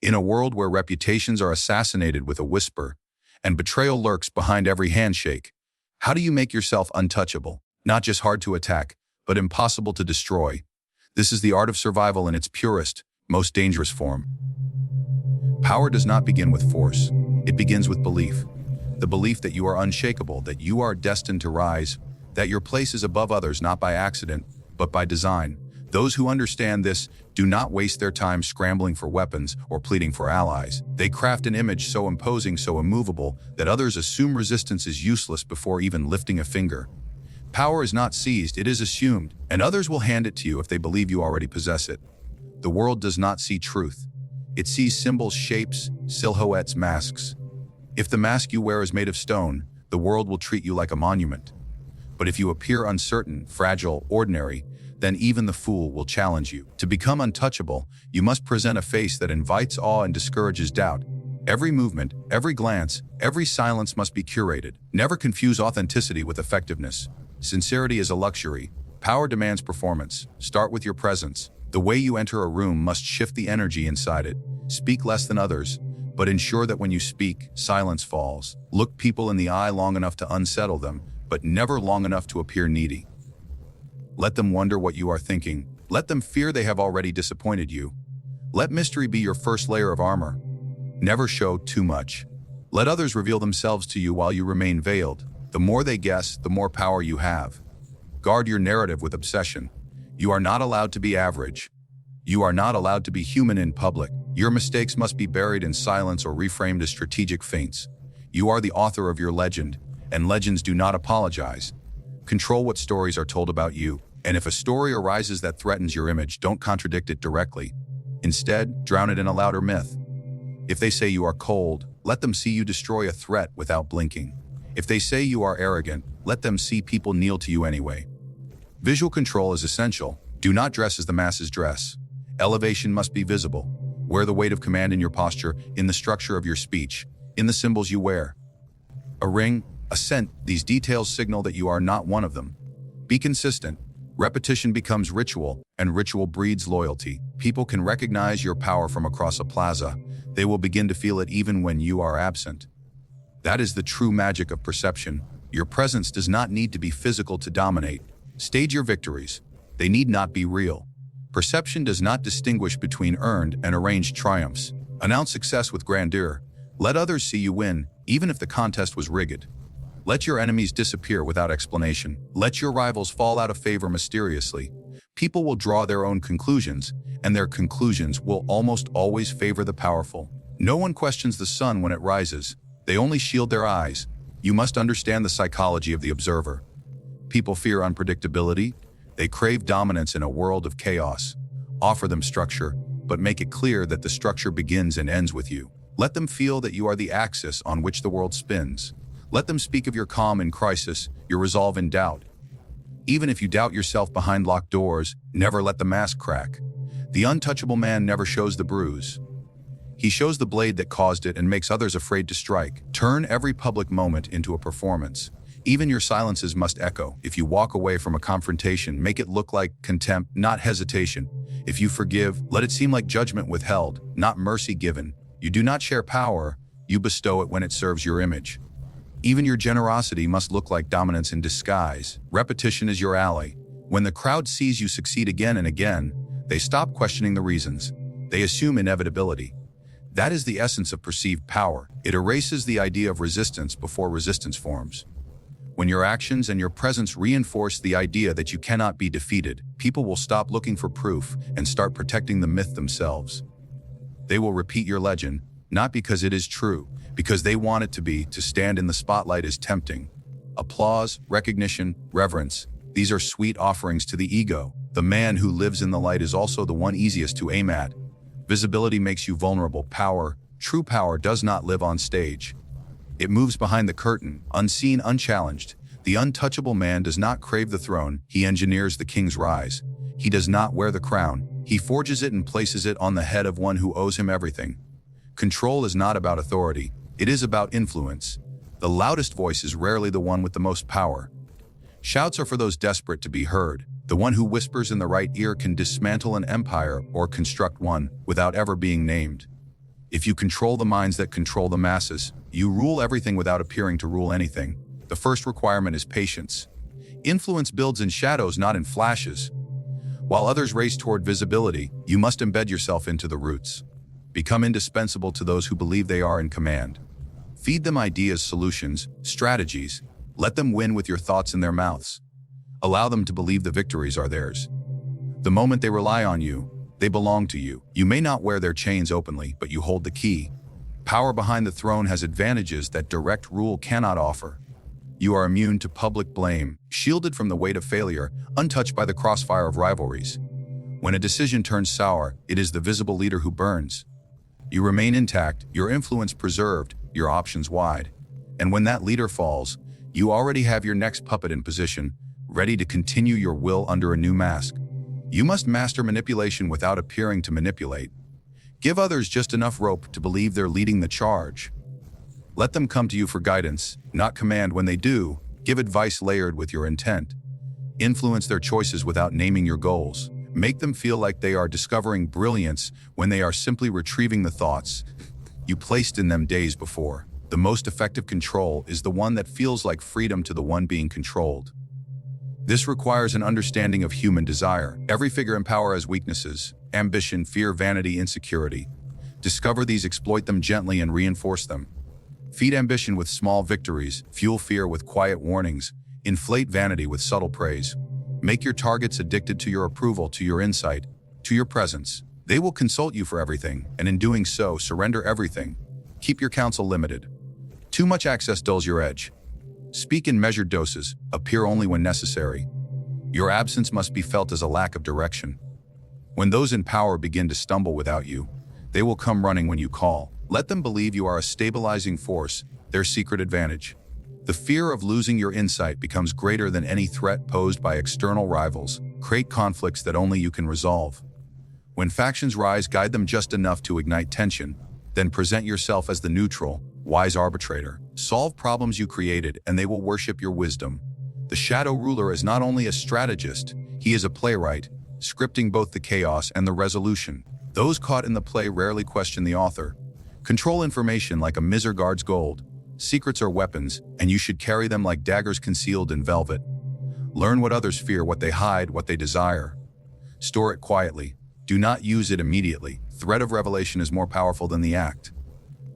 In a world where reputations are assassinated with a whisper and betrayal lurks behind every handshake, how do you make yourself untouchable? Not just hard to attack, but impossible to destroy. This is the art of survival in its purest, most dangerous form. Power does not begin with force. It begins with belief. The belief that you are unshakable, that you are destined to rise, that your place is above others not by accident, but by design. Those who understand this do not waste their time scrambling for weapons or pleading for allies. They craft an image so imposing, so immovable, that others assume resistance is useless before even lifting a finger. Power is not seized, it is assumed, and others will hand it to you if they believe you already possess it. The world does not see truth. It sees symbols, shapes, silhouettes, masks. If the mask you wear is made of stone, the world will treat you like a monument. But if you appear uncertain, fragile, ordinary, then even the fool will challenge you. To become untouchable, you must present a face that invites awe and discourages doubt. Every movement, every glance, every silence must be curated. Never confuse authenticity with effectiveness. Sincerity is a luxury. Power demands performance. Start with your presence. The way you enter a room must shift the energy inside it. Speak less than others, but ensure that when you speak, silence falls. Look people in the eye long enough to unsettle them, but never long enough to appear needy. Let them wonder what you are thinking. Let them fear they have already disappointed you. Let mystery be your first layer of armor. Never show too much. Let others reveal themselves to you while you remain veiled. The more they guess, the more power you have. Guard your narrative with obsession. You are not allowed to be average. You are not allowed to be human in public. Your mistakes must be buried in silence or reframed as strategic feints. You are the author of your legend, and legends do not apologize. Control what stories are told about you, and if a story arises that threatens your image, don't contradict it directly. Instead, drown it in a louder myth. If they say you are cold, let them see you destroy a threat without blinking. If they say you are arrogant, let them see people kneel to you anyway. Visual control is essential. Do not dress as the masses dress. Elevation must be visible. Wear the weight of command in your posture, in the structure of your speech, in the symbols you wear. A ring, a scent, these details signal that you are not one of them. Be consistent. Repetition becomes ritual, and ritual breeds loyalty. People can recognize your power from across a plaza. They will begin to feel it even when you are absent. That is the true magic of perception. Your presence does not need to be physical to dominate. Stage your victories. They need not be real. Perception does not distinguish between earned and arranged triumphs. Announce success with grandeur. Let others see you win, even if the contest was rigged. Let your enemies disappear without explanation. Let your rivals fall out of favor mysteriously. People will draw their own conclusions, and their conclusions will almost always favor the powerful. No one questions the sun when it rises. They only shield their eyes. You must understand the psychology of the observer. People fear unpredictability. They crave dominance in a world of chaos. Offer them structure, but make it clear that the structure begins and ends with you. Let them feel that you are the axis on which the world spins. Let them speak of your calm in crisis, your resolve in doubt. Even if you doubt yourself behind locked doors, never let the mask crack. The untouchable man never shows the bruise. He shows the blade that caused it and makes others afraid to strike. Turn every public moment into a performance. Even your silences must echo. If you walk away from a confrontation, make it look like contempt, not hesitation. If you forgive, let it seem like judgment withheld, not mercy given. You do not share power, you bestow it when it serves your image. Even your generosity must look like dominance in disguise. Repetition is your ally. When the crowd sees you succeed again and again, they stop questioning the reasons. They assume inevitability. That is the essence of perceived power. It erases the idea of resistance before resistance forms. When your actions and your presence reinforce the idea that you cannot be defeated, people will stop looking for proof and start protecting the myth themselves. They will repeat your legend, not because it is true, because they want it to be. To stand in the spotlight is tempting. Applause, recognition, reverence, these are sweet offerings to the ego. The man who lives in the light is also the one easiest to aim at. Visibility makes you vulnerable. Power, true power, does not live on stage. It moves behind the curtain, unseen, unchallenged. The untouchable man does not crave the throne, he engineers the king's rise. He does not wear the crown, he forges it and places it on the head of one who owes him everything. Control is not about authority, it is about influence. The loudest voice is rarely the one with the most power. Shouts are for those desperate to be heard. The one who whispers in the right ear can dismantle an empire or construct one without ever being named. If you control the minds that control the masses, you rule everything without appearing to rule anything. The first requirement is patience. Influence builds in shadows, not in flashes. While others race toward visibility, you must embed yourself into the roots. Become indispensable to those who believe they are in command. Feed them ideas, solutions, strategies. Let them win with your thoughts in their mouths. Allow them to believe the victories are theirs. The moment they rely on you, they belong to you. You may not wear their chains openly, but you hold the key. Power behind the throne has advantages that direct rule cannot offer. You are immune to public blame, shielded from the weight of failure, untouched by the crossfire of rivalries. When a decision turns sour, it is the visible leader who burns. You remain intact, your influence preserved, your options wide. And when that leader falls, you already have your next puppet in position, ready to continue your will under a new mask. You must master manipulation without appearing to manipulate. Give others just enough rope to believe they're leading the charge. Let them come to you for guidance, not command. When they do, give advice layered with your intent. Influence their choices without naming your goals. Make them feel like they are discovering brilliance when they are simply retrieving the thoughts you placed in them days before. The most effective control is the one that feels like freedom to the one being controlled. This requires an understanding of human desire. Every figure in power has weaknesses: ambition, fear, vanity, insecurity. Discover these, exploit them gently, and reinforce them. Feed ambition with small victories, fuel fear with quiet warnings, inflate vanity with subtle praise. Make your targets addicted to your approval, to your insight, to your presence. They will consult you for everything, and in doing so, surrender everything. Keep your counsel limited. Too much access dulls your edge. Speak in measured doses, appear only when necessary. Your absence must be felt as a lack of direction. When those in power begin to stumble without you, they will come running when you call. Let them believe you are a stabilizing force, their secret advantage. The fear of losing your insight becomes greater than any threat posed by external rivals. Create conflicts that only you can resolve. When factions rise, guide them just enough to ignite tension, then present yourself as the neutral, wise arbitrator. Solve problems you created, and they will worship your wisdom. The shadow ruler is not only a strategist, he is a playwright, scripting both the chaos and the resolution. Those caught in the play rarely question the author. Control information like a miser guards gold. Secrets are weapons, and you should carry them like daggers concealed in velvet. Learn what others fear, what they hide, what they desire. Store it quietly. Do not use it immediately. Threat of revelation is more powerful than the act.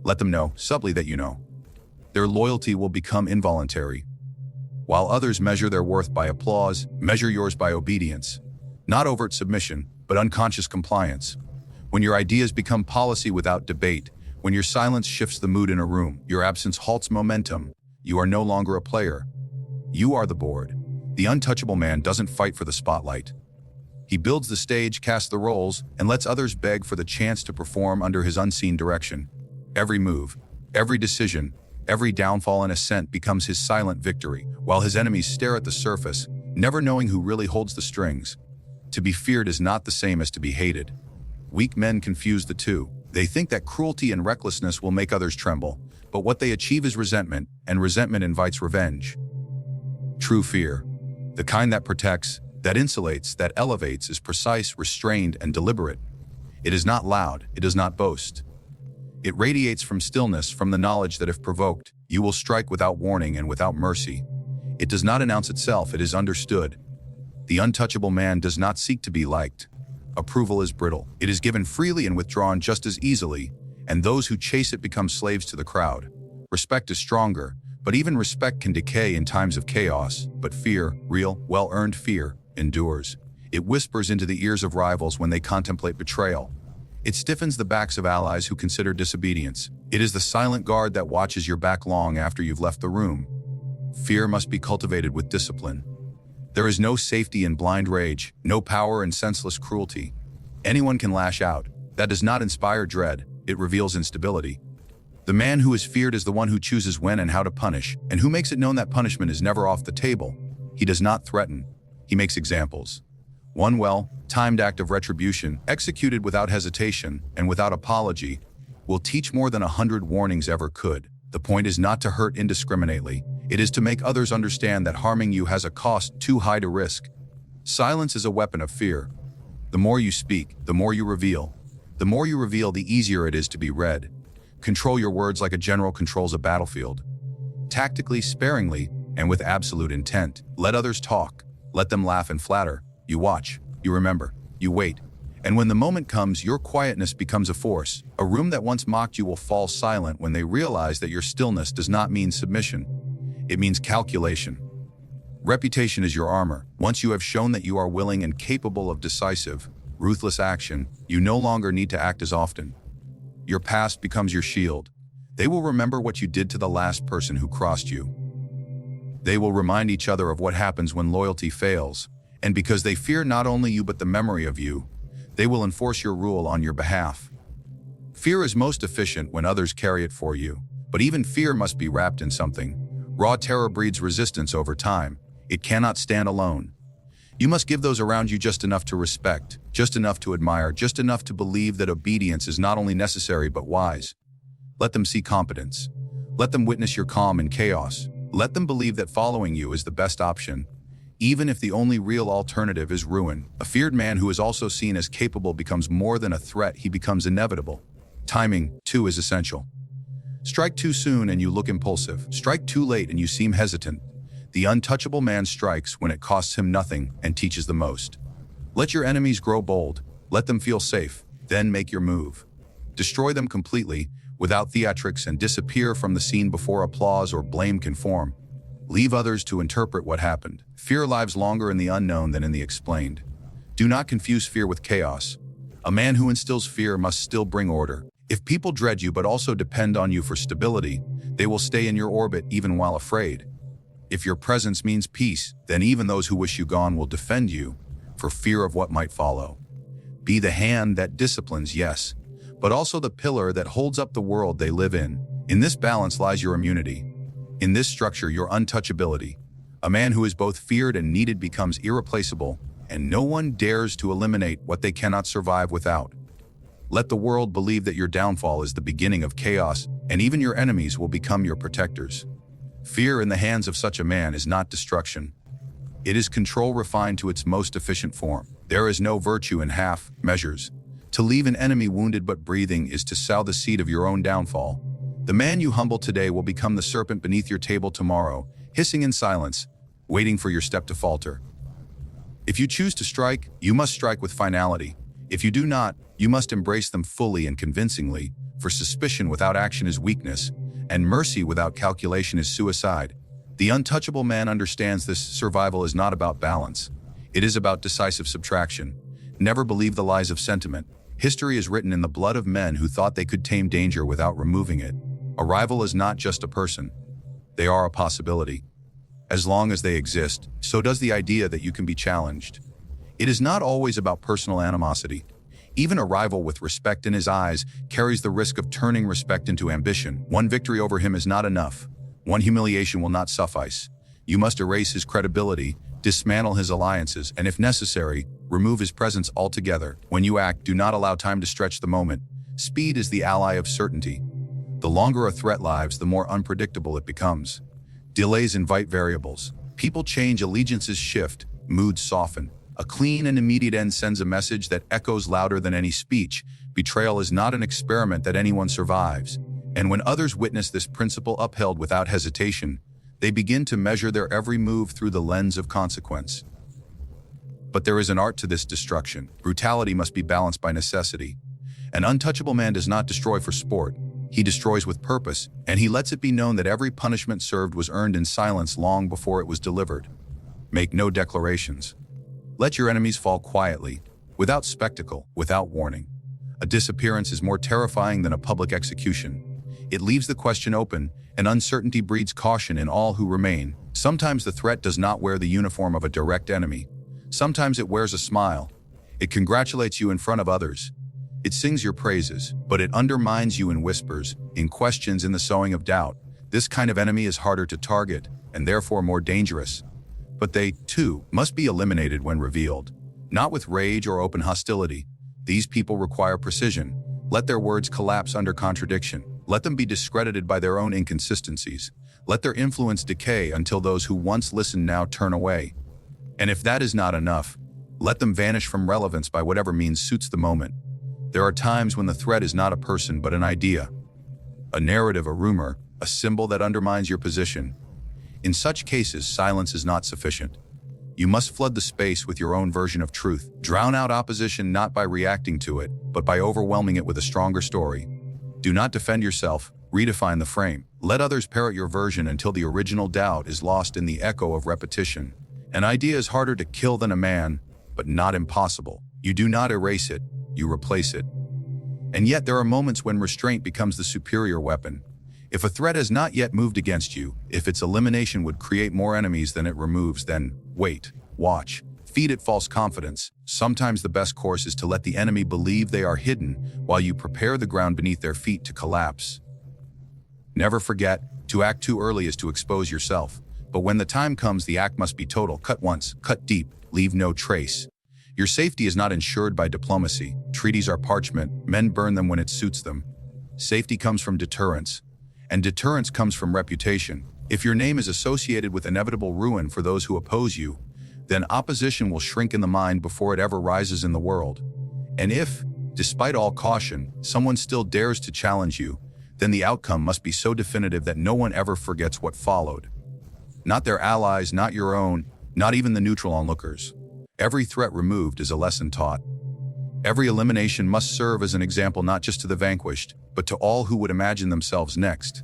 Let them know, subtly, that you know. Their loyalty will become involuntary. While others measure their worth by applause, measure yours by obedience. Not overt submission, but unconscious compliance. When your ideas become policy without debate, when your silence shifts the mood in a room, your absence halts momentum, you are no longer a player. You are the board. The untouchable man doesn't fight for the spotlight. He builds the stage, casts the roles, and lets others beg for the chance to perform under his unseen direction. Every move, every decision, every downfall and ascent becomes his silent victory, while his enemies stare at the surface, never knowing who really holds the strings. To be feared is not the same as to be hated. Weak men confuse the two. They think that cruelty and recklessness will make others tremble, but what they achieve is resentment, and resentment invites revenge. True fear, the kind that protects, that insulates, that elevates, is precise, restrained, and deliberate. It is not loud, it does not boast. It radiates from stillness, from the knowledge that if provoked, you will strike without warning and without mercy. It does not announce itself, it is understood. The untouchable man does not seek to be liked. Approval is brittle. It is given freely and withdrawn just as easily, and those who chase it become slaves to the crowd. Respect is stronger, but even respect can decay in times of chaos. But fear, real, well-earned fear, endures. It whispers into the ears of rivals when they contemplate betrayal. It stiffens the backs of allies who consider disobedience. It is the silent guard that watches your back long after you've left the room. Fear must be cultivated with discipline. There is no safety in blind rage, no power in senseless cruelty. Anyone can lash out. That does not inspire dread, it reveals instability. The man who is feared is the one who chooses when and how to punish, and who makes it known that punishment is never off the table. He does not threaten. He makes examples. One well-timed act of retribution, executed without hesitation and without apology, will teach more than 100 warnings ever could. The point is not to hurt indiscriminately. It is to make others understand that harming you has a cost too high to risk. Silence is a weapon of fear. The more you speak, the more you reveal. The more you reveal, the easier it is to be read. Control your words like a general controls a battlefield. Tactically, sparingly, and with absolute intent. Let others talk. Let them laugh and flatter. You watch. You remember. You wait. And when the moment comes, your quietness becomes a force. A room that once mocked you will fall silent when they realize that your stillness does not mean submission. It means calculation. Reputation is your armor. Once you have shown that you are willing and capable of decisive, ruthless action, you no longer need to act as often. Your past becomes your shield. They will remember what you did to the last person who crossed you. They will remind each other of what happens when loyalty fails. And because they fear not only you but the memory of you, they will enforce your rule on your behalf. Fear is most efficient when others carry it for you, but even fear must be wrapped in something. Raw terror breeds resistance over time. It cannot stand alone. You must give those around you just enough to respect, just enough to admire, just enough to believe that obedience is not only necessary but wise. Let them see competence. Let them witness your calm in chaos. Let them believe that following you is the best option, even if the only real alternative is ruin. A feared man who is also seen as capable becomes more than a threat, he becomes inevitable. Timing, too, is essential. Strike too soon and you look impulsive. Strike too late and you seem hesitant. The untouchable man strikes when it costs him nothing and teaches the most. Let your enemies grow bold. Let them feel safe. Then make your move. Destroy them completely, without theatrics, and disappear from the scene before applause or blame can form. Leave others to interpret what happened. Fear lives longer in the unknown than in the explained. Do not confuse fear with chaos. A man who instills fear must still bring order. If people dread you but also depend on you for stability, they will stay in your orbit even while afraid. If your presence means peace, then even those who wish you gone will defend you, for fear of what might follow. Be the hand that disciplines, yes, but also the pillar that holds up the world they live in. In this balance lies your immunity. In this structure, your untouchability. A man who is both feared and needed becomes irreplaceable, and no one dares to eliminate what they cannot survive without. Let the world believe that your downfall is the beginning of chaos, and even your enemies will become your protectors. Fear in the hands of such a man is not destruction. It is control refined to its most efficient form. There is no virtue in half measures. To leave an enemy wounded but breathing is to sow the seed of your own downfall. The man you humble today will become the serpent beneath your table tomorrow, hissing in silence, waiting for your step to falter. If you choose to strike, you must strike with finality. If you do not, you must embrace them fully and convincingly, for suspicion without action is weakness, and mercy without calculation is suicide. The untouchable man understands this. Survival is not about balance. It is about decisive subtraction. Never believe the lies of sentiment. History is written in the blood of men who thought they could tame danger without removing it. A rival is not just a person. They are a possibility. As long as they exist, so does the idea that you can be challenged. It is not always about personal animosity. Even a rival with respect in his eyes carries the risk of turning respect into ambition. One victory over him is not enough. One humiliation will not suffice. You must erase his credibility, dismantle his alliances, and if necessary, remove his presence altogether. When you act, do not allow time to stretch the moment. Speed is the ally of certainty. The longer a threat lives, the more unpredictable it becomes. Delays invite variables. People change, allegiances shift, moods soften. A clean and immediate end sends a message that echoes louder than any speech. Betrayal is not an experiment that anyone survives. And when others witness this principle upheld without hesitation, they begin to measure their every move through the lens of consequence. But there is an art to this destruction. Brutality must be balanced by necessity. An untouchable man does not destroy for sport. He destroys with purpose, and he lets it be known that every punishment served was earned in silence long before it was delivered. Make no declarations. Let your enemies fall quietly, without spectacle, without warning. A disappearance is more terrifying than a public execution. It leaves the question open, and uncertainty breeds caution in all who remain. Sometimes the threat does not wear the uniform of a direct enemy. Sometimes it wears a smile. It congratulates you in front of others. It sings your praises, but it undermines you in whispers, in questions, in the sowing of doubt. This kind of enemy is harder to target, and therefore more dangerous. But they, too, must be eliminated when revealed. Not with rage or open hostility. These people require precision. Let their words collapse under contradiction. Let them be discredited by their own inconsistencies. Let their influence decay until those who once listened now turn away. And if that is not enough, let them vanish from relevance by whatever means suits the moment. There are times when the threat is not a person but an idea, a narrative, a rumor, a symbol that undermines your position. In such cases, silence is not sufficient. You must flood the space with your own version of truth. Drown out opposition not by reacting to it, but by overwhelming it with a stronger story. Do not defend yourself, redefine the frame. Let others parrot your version until the original doubt is lost in the echo of repetition. An idea is harder to kill than a man, but not impossible. You do not erase it, you replace it. And yet there are moments when restraint becomes the superior weapon. If a threat has not yet moved against you, if its elimination would create more enemies than it removes, then wait, watch, feed it false confidence. Sometimes the best course is to let the enemy believe they are hidden while you prepare the ground beneath their feet to collapse. Never forget, to act too early is to expose yourself. But when the time comes, the act must be total. Cut once, cut deep, leave no trace. Your safety is not ensured by diplomacy. Treaties are parchment, men burn them when it suits them. Safety comes from deterrence, and deterrence comes from reputation. If your name is associated with inevitable ruin for those who oppose you, then opposition will shrink in the mind before it ever rises in the world. And if, despite all caution, someone still dares to challenge you, then the outcome must be so definitive that no one ever forgets what followed. Not their allies, not your own, not even the neutral onlookers. Every threat removed is a lesson taught. Every elimination must serve as an example not just to the vanquished, but to all who would imagine themselves next.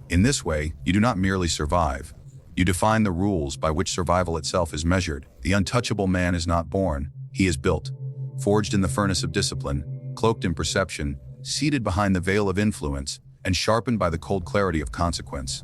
In this way, you do not merely survive. You define the rules by which survival itself is measured. The untouchable man is not born, he is built. Forged in the furnace of discipline, cloaked in perception, seated behind the veil of influence, and sharpened by the cold clarity of consequence.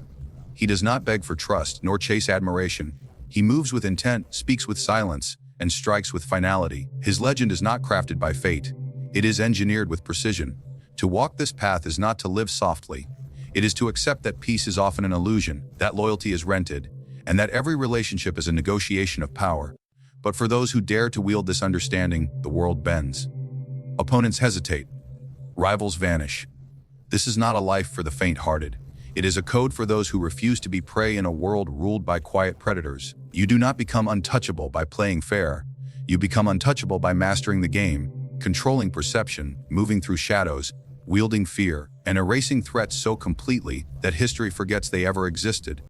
He does not beg for trust, nor chase admiration. He moves with intent, speaks with silence, and strikes with finality. His legend is not crafted by fate. It is engineered with precision. To walk this path is not to live softly. It is to accept that peace is often an illusion, that loyalty is rented, and that every relationship is a negotiation of power. But for those who dare to wield this understanding, the world bends. Opponents hesitate. Rivals vanish. This is not a life for the faint-hearted. It is a code for those who refuse to be prey in a world ruled by quiet predators. You do not become untouchable by playing fair. You become untouchable by mastering the game, controlling perception, moving through shadows, wielding fear, and erasing threats so completely that history forgets they ever existed.